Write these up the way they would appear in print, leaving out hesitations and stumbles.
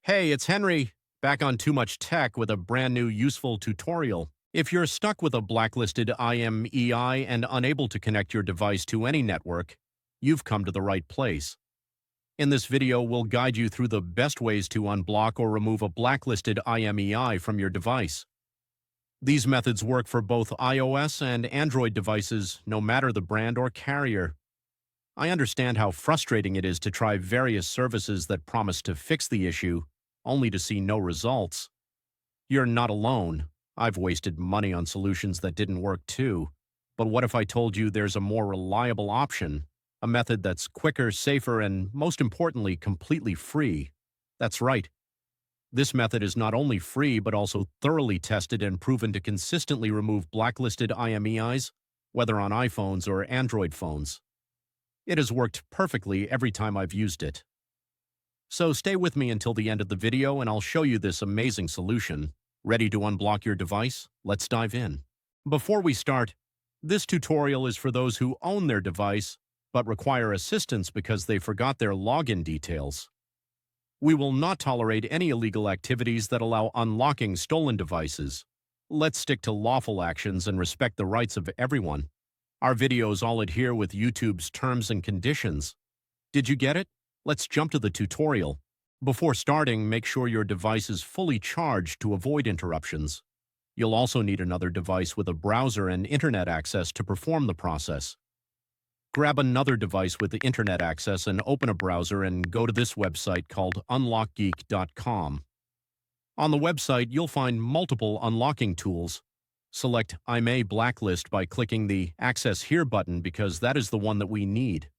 Hey, it's Henry, back on Too Much Tech with a brand new useful tutorial. If you're stuck with a blacklisted IMEI and unable to connect your device to any network, you've come to the right place. In this video, we'll guide you through the best ways to unblock or remove a blacklisted IMEI from your device. These methods work for both iOS and Android devices, no matter the brand or carrier. I understand how frustrating it is to try various services that promise to fix the issue, only to see no results. You're not alone. I've wasted money on solutions that didn't work too. But what if I told you there's a more reliable option? A method that's quicker, safer, and most importantly, completely free. That's right. This method is not only free, but also thoroughly tested and proven to consistently remove blacklisted IMEIs, whether on iPhones or Android phones. It has worked perfectly every time I've used it. So stay with me until the end of the video and I'll show you this amazing solution. Ready to unblock your device? Let's dive in. Before we start, this tutorial is for those who own their device but require assistance because they forgot their login details. We will not tolerate any illegal activities that allow unlocking stolen devices. Let's stick to lawful actions and respect the rights of everyone. Our videos all adhere with YouTube's terms and conditions. Did you get it? Let's jump to the tutorial. Before starting, make sure your device is fully charged to avoid interruptions. You'll also need another device with a browser and internet access to perform the process. Grab another device with the internet access and open a browser and go to this website called unlockgeek.com. On the website, you'll find multiple unlocking tools. Select IMEI Blacklist by clicking the Access Here button because that is the one that we need.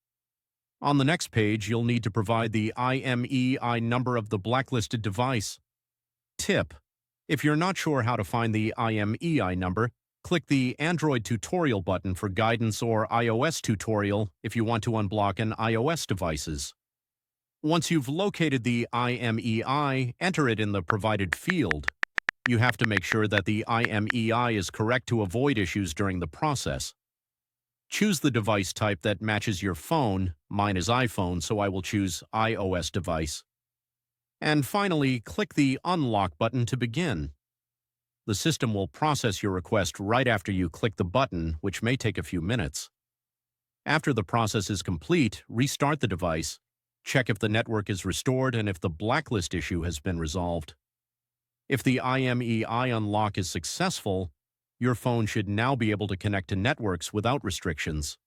On the next page, you'll need to provide the IMEI number of the blacklisted device. Tip: if you're not sure how to find the IMEI number, click the Android tutorial button for guidance or iOS tutorial if you want to unblock an iOS devices. Once you've located the IMEI, enter it in the provided field. You have to make sure that the IMEI is correct to avoid issues during the process. Choose the device type that matches your phone. Mine is iPhone, so I will choose iOS device. And finally, click the Unlock button to begin. The system will process your request right after you click the button, which may take a few minutes. After the process is complete, restart the device, check if the network is restored and if the blacklist issue has been resolved. If the IMEI unlock is successful, your phone should now be able to connect to networks without restrictions.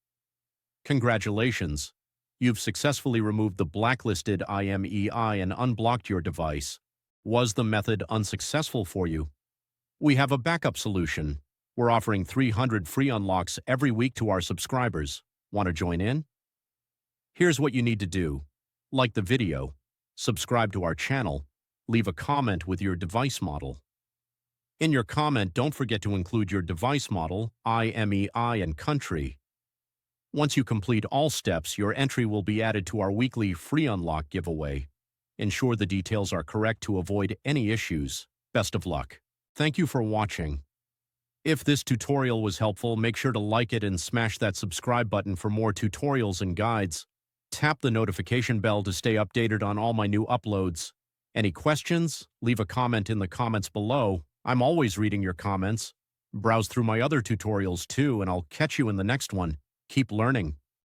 Congratulations! You've successfully removed the blacklisted IMEI and unblocked your device. Was the method unsuccessful for you? We have a backup solution. We're offering 300 free unlocks every week to our subscribers. Want to join in? Here's what you need to do. Like the video, subscribe to our channel, leave a comment with your device model. In your comment, don't forget to include your device model, IMEI, and country. Once you complete all steps, your entry will be added to our weekly free unlock giveaway. Ensure the details are correct to avoid any issues. Best of luck. Thank you for watching. If this tutorial was helpful, make sure to like it and smash that subscribe button for more tutorials and guides. Tap the notification bell to stay updated on all my new uploads. Any questions? Leave a comment in the comments below. I'm always reading your comments. Browse through my other tutorials too, and I'll catch you in the next one. Keep learning.